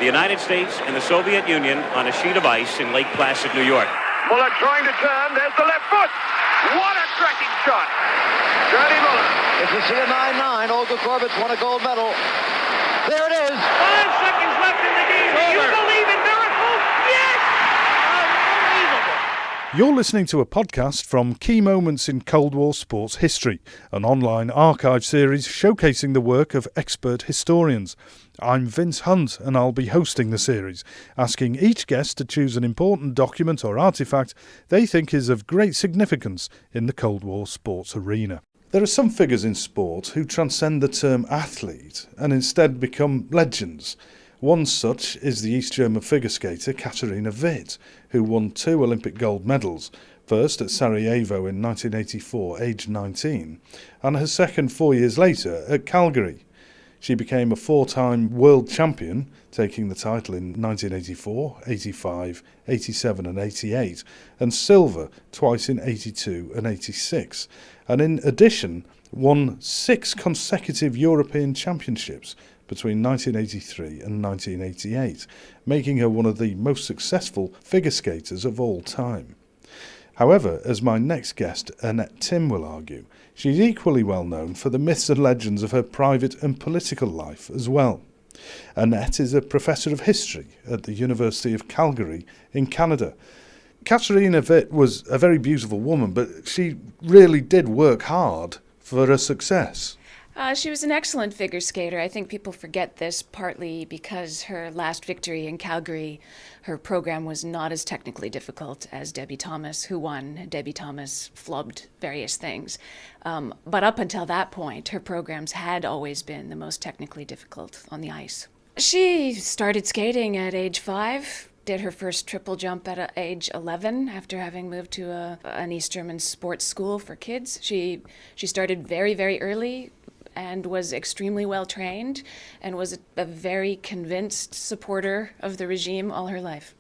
the United States and the Soviet Union on a sheet of ice in Lake Placid, New York. Muller trying to turn. There's the left foot. What a cracking shot. Johnny Muller. If you see a 9-9, Olga Korbut's won a gold medal. There it is. 5 seconds left in the game. Do you believe in miracles? Yes! Unbelievable. You're listening to a podcast from Key Moments in Cold War Sports History, an online archive series showcasing the work of expert historians. I'm Vince Hunt and I'll be hosting the series, asking each guest to choose an important document or artefact they think is of great significance in the Cold War sports arena. There are some figures in sport who transcend the term athlete and instead become legends. One such is the East German figure skater Katharina Witt, who won 2 Olympic gold medals, first at Sarajevo in 1984, aged 19, and her second 4 years later at Calgary. She became a 4-time world champion, taking the title in 1984, 85, 87 and 88, and silver twice in 82 and 86, and in addition won 6 consecutive European championships between 1983 and 1988, making her one of the most successful figure skaters of all time. However, as my next guest, Annette Tim, will argue, she's equally well known for the myths and legends of her private and political life as well. Annette is a professor of history at the University of Calgary in Canada. Katharina Witt was a very beautiful woman, but she really did work hard for her success. She was an excellent figure skater. I think people forget this partly because her last victory in Calgary, her program was not as technically difficult as Debbie Thomas, who won. Debbie Thomas flubbed various things. But up until that point, her programs had always been the most technically difficult on the ice. She started skating at age 5, did her first triple jump at age 11 after having moved to an East German sports school for kids. She started very, very early and was extremely well trained and was a very convinced supporter of the regime all her life.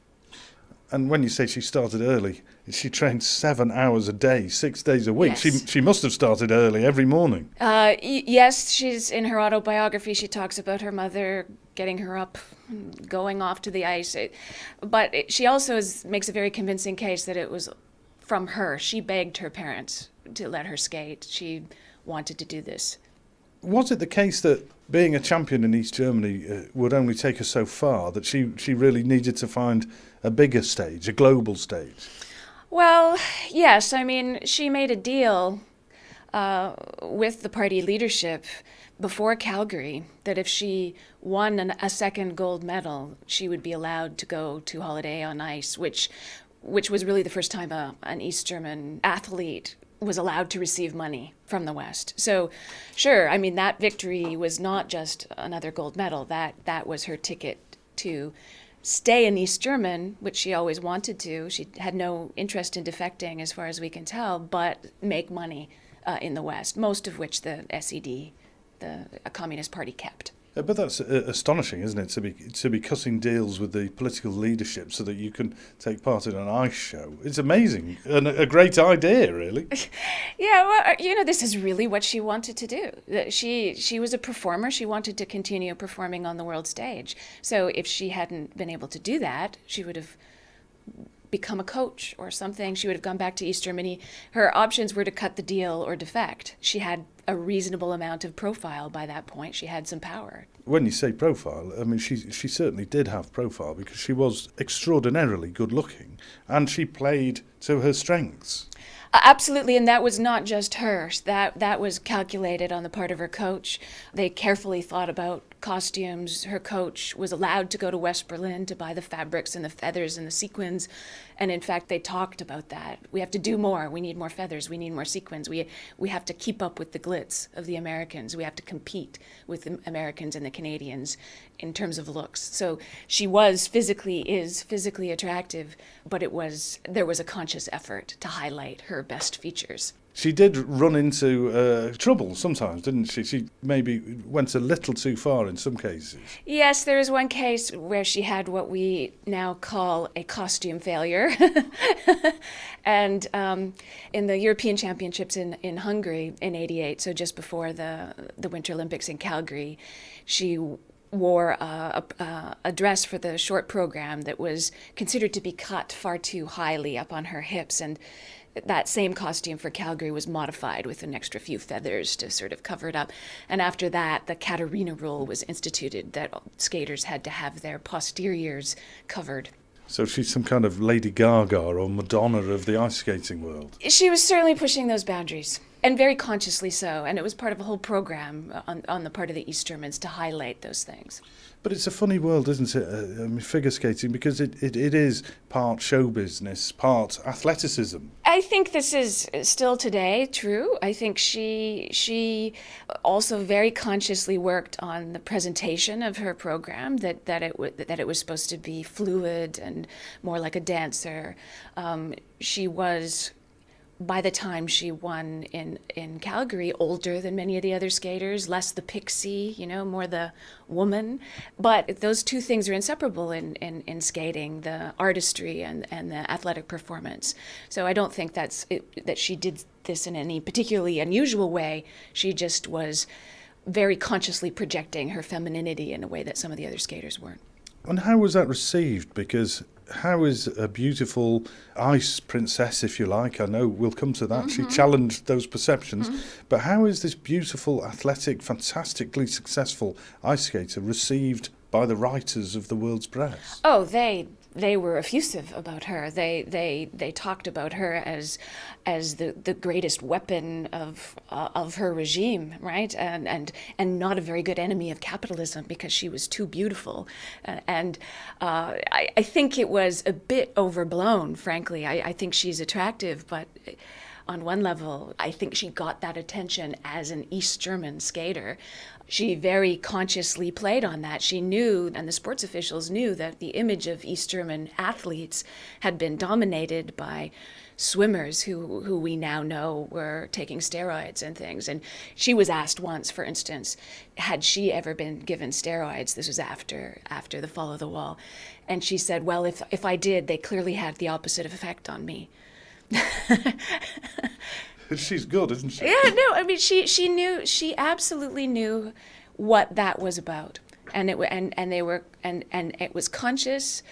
And when you say she started early, she trained 7 hours a day, 6 days a week. Yes. She must have started early every morning. Yes, she's in her autobiography, she talks about her mother getting her up, going off to the ice. She also makes a very convincing case that it was from her. She begged her parents to let her skate. She wanted to do this. Was it the case that being a champion in East Germany would only take her so far, that she really needed to find a bigger stage, a global stage? Well, yes. I mean, she made a deal with the party leadership before Calgary that if she won a second gold medal, she would be allowed to go to holiday on ice, which was really the first time an East German athlete was allowed to receive money from the West. So, sure, I mean, that victory was not just another gold medal. That was her ticket to stay in East German, which she always wanted to. She had no interest in defecting, as far as we can tell, but make money in the West, most of which the SED, the Communist Party, kept. But that's astonishing, isn't it, to be cutting deals with the political leadership so that you can take part in an ice show? It's amazing and a great idea, really. Yeah, well, this is really what she wanted to do. She was a performer. She wanted to continue performing on the world stage. So if she hadn't been able to do that, she would have become a coach or something. She would have gone back to East Germany. Her options were to cut the deal or defect. She had a reasonable amount of profile by that point. She had some power. When you say profile, I mean, she certainly did have profile because she was extraordinarily good looking and she played to her strengths. Absolutely, and that was not just hers. That was calculated on the part of her coach. They carefully thought about costumes. Her coach was allowed to go to West Berlin to buy the fabrics and the feathers and the sequins. And in fact, they talked about that. We have to do more. We need more feathers. We need more sequins. We have to keep up with the glitz of the Americans. We have to compete with the Americans and the Canadians in terms of looks. So she is physically attractive, but there was a conscious effort to highlight her best features. She did run into trouble sometimes, didn't she? She maybe went a little too far in some cases. Yes, there is one case where she had what we now call a costume failure. And in the European Championships in Hungary in '88, so just before the Winter Olympics in Calgary, she wore a dress for the short program that was considered to be cut far too highly up on her hips, and that same costume for Calgary was modified with an extra few feathers to sort of cover it up. And after that, the Katarina rule was instituted that skaters had to have their posteriors covered. So she's some kind of Lady Gaga or Madonna of the ice skating world. She was certainly pushing those boundaries, and very consciously so, and it was part of a whole program on the part of the East Germans to highlight those things. But it's a funny world, isn't it, figure skating, because it is part show business, part athleticism. I think this is still today true. I think she also very consciously worked on the presentation of her program, that it was supposed to be fluid and more like a dancer. She was, by the time she won in Calgary, older than many of the other skaters, less the pixie, more the woman. But those two things are inseparable in skating, the artistry and the athletic performance. So I don't think that she did this in any particularly unusual way. She just was very consciously projecting her femininity in a way that some of the other skaters weren't. And how was that received? Because how is a beautiful ice princess, if you like, I know we'll come to that, she challenged those perceptions, but how is this beautiful, athletic, fantastically successful ice skater received by the writers of the world's press? Oh, they were effusive about her. They talked about her as the greatest weapon of her regime, right? And not a very good enemy of capitalism because she was too beautiful. I think it was a bit overblown, frankly. I think she's attractive, but on one level, I think she got that attention as an East German skater. She very consciously played on that. She knew, and the sports officials knew, that the image of East German athletes had been dominated by swimmers who we now know were taking steroids and things. And she was asked once, for instance, had she ever been given steroids? This was after the fall of the wall. And she said, well, if I did, they clearly had the opposite effect on me. She's good, isn't she? Yeah, no, I mean, she absolutely knew what that was about, and it was conscious.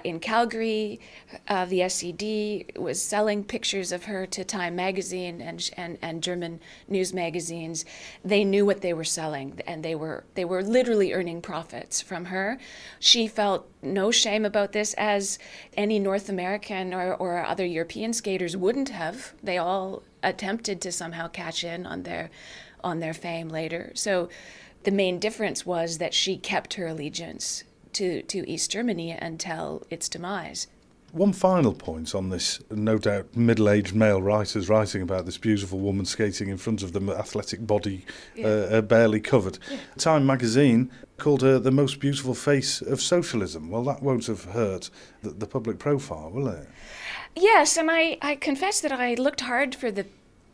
In Calgary, the SED was selling pictures of her to Time magazine and German news magazines. They knew what they were selling, and they were literally earning profits from her. She felt no shame about this, as any North American or other European skaters wouldn't have. They all attempted to somehow catch in on their fame later. So the main difference was that she kept her allegiance to East Germany until its demise. One final point on this, no doubt middle-aged male writers writing about this beautiful woman skating in front of the athletic body, barely covered. Yeah. Time magazine called her the most beautiful face of socialism. Well, that won't have hurt the public profile, will it? Yes, and I confess that I looked hard for the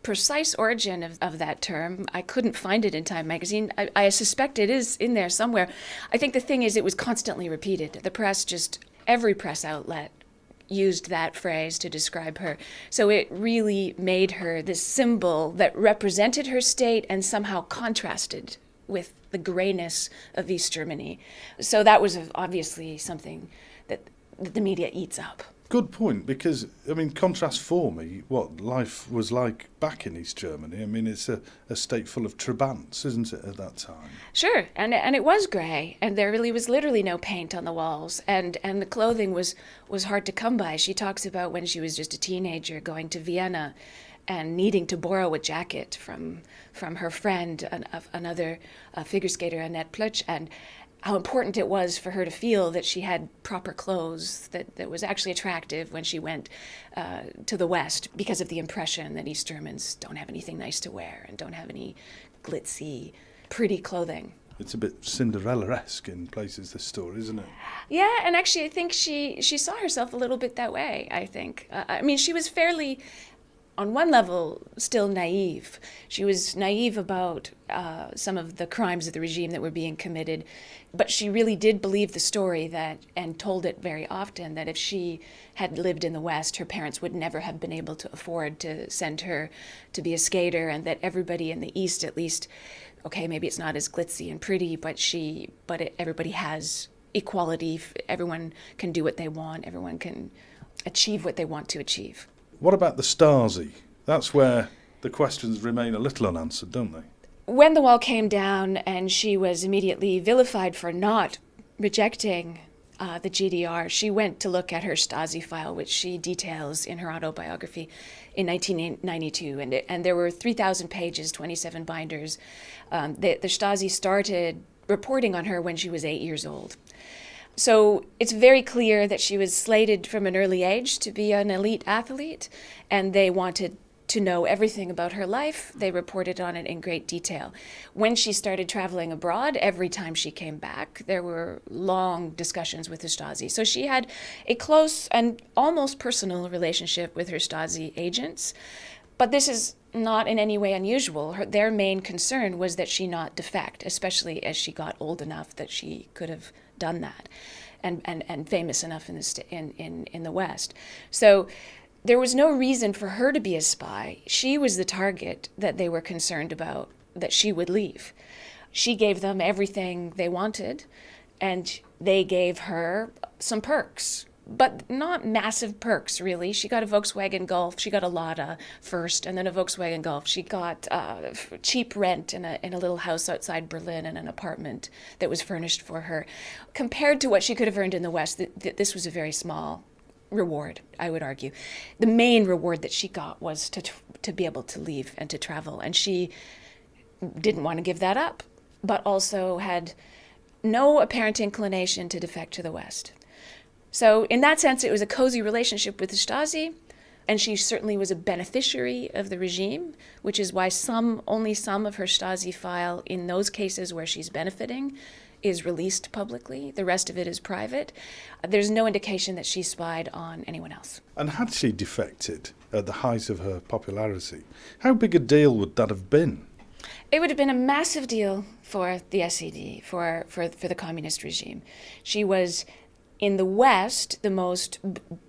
precise origin of that term. I couldn't find it in Time magazine. I suspect it is in there somewhere. I think the thing is, it was constantly repeated. The press, every press outlet used that phrase to describe her. So it really made her this symbol that represented her state and somehow contrasted with the grayness of East Germany. So that was obviously something that the media eats up. Good point, because, I mean, contrast for me what life was like back in East Germany. I mean, it's a state full of Trabants, isn't it, at that time? Sure, and it was grey, and there really was literally no paint on the walls, and the clothing was hard to come by. She talks about when she was just a teenager going to Vienna and needing to borrow a jacket from her friend, another figure skater, Annette Plutsch, and how important it was for her to feel that she had proper clothes that was actually attractive when she went to the West, because of the impression that East Germans don't have anything nice to wear and don't have any glitzy, pretty clothing. It's a bit Cinderella-esque in places, this story, isn't it? Yeah, and actually I think she saw herself a little bit that way, I think. I mean, she was fairly, on one level, still naive. She was naive about some of the crimes of the regime that were being committed, but she really did believe the story and told it very often, that if she had lived in the West, her parents would never have been able to afford to send her to be a skater, and that everybody in the East, at least, okay, maybe it's not as glitzy and pretty, but everybody has equality. Everyone can do what they want. Everyone can achieve what they want to achieve. What about the Stasi? That's where the questions remain a little unanswered, don't they? When the wall came down and she was immediately vilified for not rejecting the GDR, she went to look at her Stasi file, which she details in her autobiography in 1992. And there were 3,000 pages, 27 binders. The Stasi started reporting on her when she was 8 years old. So it's very clear that she was slated from an early age to be an elite athlete, and they wanted to know everything about her life. They reported on it in great detail. When she started traveling abroad, every time she came back, there were long discussions with the Stasi. So she had a close and almost personal relationship with her Stasi agents. But this is not in any way unusual. Their main concern was that she not defect, especially as she got old enough that she could have done that, and famous enough in the West. So there was no reason for her to be a spy. She was the target that they were concerned about, that she would leave. She gave them everything they wanted, and they gave her some perks, but not massive perks, really. She got a Volkswagen Golf. She got a Lada first, and then a Volkswagen Golf. She got cheap rent in a little house outside Berlin and an apartment that was furnished for her. Compared to what she could have earned in the West, this was a very small reward, I would argue. The main reward that she got was to be able to leave and to travel, and she didn't want to give that up, but also had no apparent inclination to defect to the West. So in that sense, it was a cozy relationship with the Stasi, and she certainly was a beneficiary of the regime, which is why only some of her Stasi file in those cases where she's benefiting is released publicly. The rest of it is private. There's no indication that she spied on anyone else. And had she defected at the height of her popularity, how big a deal would that have been? It would have been a massive deal for the SED, for the communist regime. She was, in the West, the most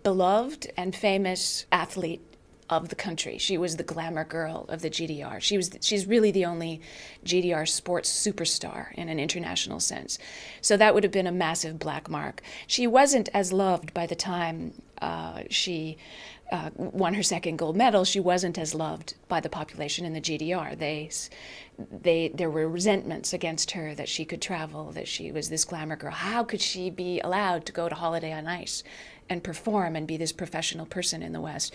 beloved and famous athlete of the country. She was the glamour girl of the GDR. She's really the only GDR sports superstar in an international sense. So that would have been a massive black mark. She wasn't as loved by the time she won her second gold medal. She wasn't as loved by the population in the GDR. There were resentments against her that she could travel, that she was this glamour girl. How could she be allowed to go to Holiday on Ice and perform and be this professional person in the West?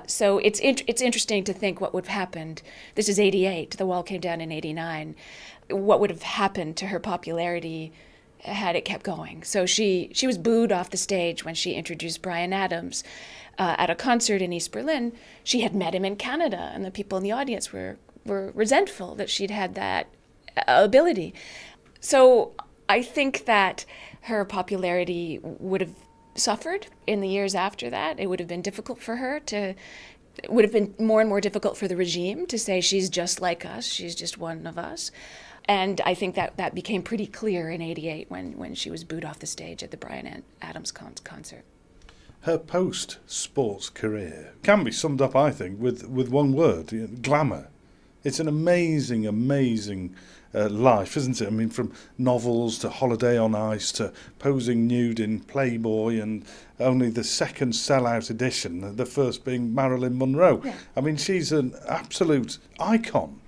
So it's interesting to think what would have happened. This is 88. The wall came down in 89. What would have happened to her popularity had it kept going? So she was booed off the stage when she introduced Bryan Adams at a concert in East Berlin. She had met him in Canada, and the people in the audience were resentful that she'd had that ability. So I think that her popularity would have suffered in the years after that. It would have been difficult for her it would have been more and more difficult for the regime to say she's just like us, she's just one of us. And I think that became pretty clear in 88 when she was booed off the stage at the Bryan Adams concert. Her post-sports career can be summed up, I think, with one word: glamour. It's an amazing life, isn't it? I mean, from novels to Holiday on Ice to posing nude in Playboy, and only the second sellout edition, the first being Marilyn Monroe. Yeah. I mean, she's an absolute icon.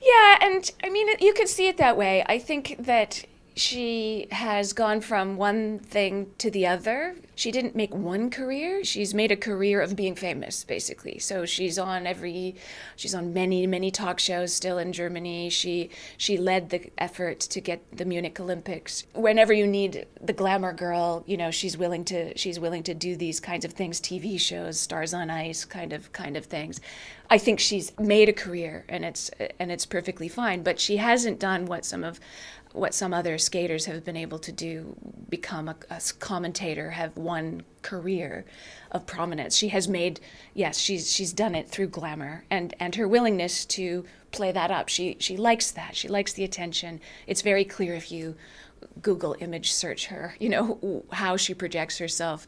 Yeah, and I mean, you could see it that way. I think that she has gone from one thing to the other. She didn't make one career. She's made a career of being famous, basically. So she's on many talk shows still in Germany. She led the effort to get the Munich Olympics. Whenever you need the glamour girl, she's willing to do these kinds of things, TV shows, Stars on Ice kind of things. I think she's made a career, and it's perfectly fine, but she hasn't done what some other skaters have been able to do, become a commentator, have one career of prominence. She has made, yes, she's done it through glamour, and her willingness to play that up. She likes that. She likes the attention. It's very clear if you Google image search her, how she projects herself.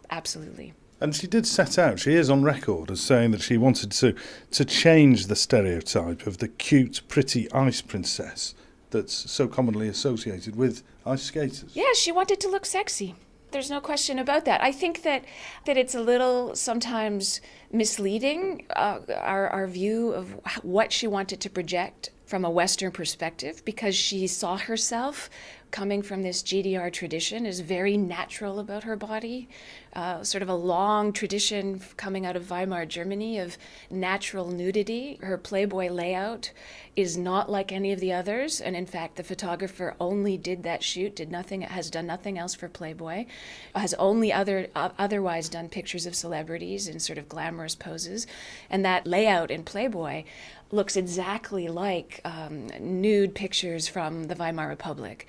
Absolutely. And she did set out, she is on record as saying that she wanted to change the stereotype of the cute, pretty ice princess that's so commonly associated with ice skaters. Yeah, she wanted to look sexy. There's no question about that. I think that it's a little sometimes misleading, our view of what she wanted to project from a Western perspective, because she saw herself coming from this GDR tradition is very natural about her body, sort of a long tradition coming out of Weimar Germany of natural nudity. Her Playboy layout is not like any of the others, and in fact the photographer only did that shoot, has done nothing else for Playboy, has only otherwise done pictures of celebrities in sort of glamorous poses, and that layout in Playboy looks exactly like nude pictures from the Weimar Republic.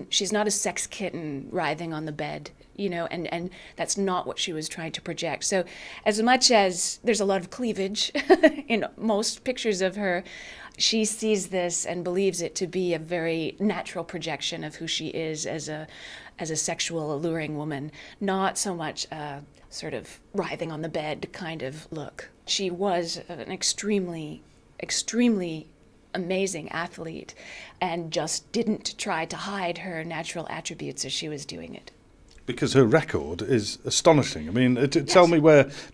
She's not a sex kitten writhing on the bed, and that's not what she was trying to project. So as much as there's a lot of cleavage in most pictures of her, she sees this and believes it to be a very natural projection of who she is as a sexual, alluring woman, not so much a sort of writhing on the bed kind of look. She was an extremely amazing athlete and just didn't try to hide her natural attributes as she was doing it. Because her record is astonishing. I mean, tell me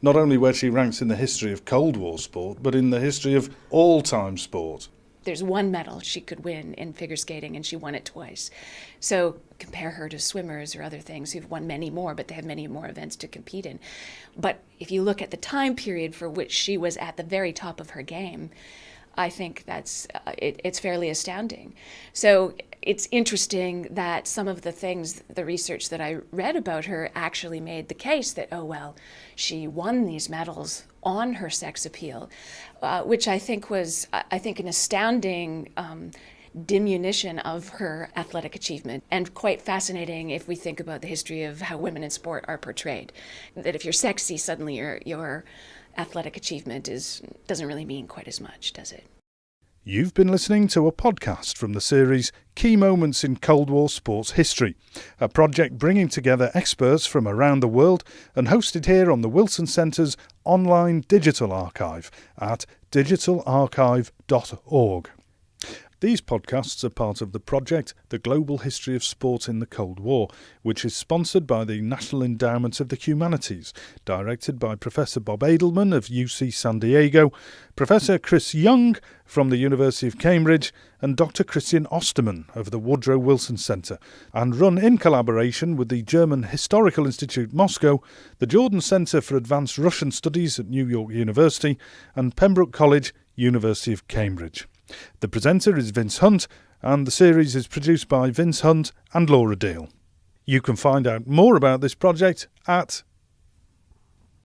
not only where she ranks in the history of Cold War sport, but in the history of all-time sport. There's one medal she could win in figure skating, and she won it twice. So compare her to swimmers or other things who've won many more, but they have many more events to compete in. But if you look at the time period for which she was at the very top of her game, I think that's it's fairly astounding. So it's interesting that some of the research that I read about her actually made the case that, she won these medals on her sex appeal, which I think was an astounding diminution of her athletic achievement, and quite fascinating if we think about the history of how women in sport are portrayed. That if you're sexy, suddenly your athletic achievement doesn't really mean quite as much, does it? You've been listening to a podcast from the series Key Moments in Cold War Sports History, a project bringing together experts from around the world and hosted here on the Wilson Centre's online digital archive at digitalarchive.org. These podcasts are part of the project The Global History of Sport in the Cold War, which is sponsored by the National Endowment of the Humanities, directed by Professor Bob Edelman of UC San Diego, Professor Chris Young from the University of Cambridge, and Dr. Christian Ostermann of the Woodrow Wilson Centre, and run in collaboration with the German Historical Institute Moscow, the Jordan Centre for Advanced Russian Studies at New York University, and Pembroke College, University of Cambridge. The presenter is Vince Hunt, and the series is produced by Vince Hunt and Laura Deal. You can find out more about this project at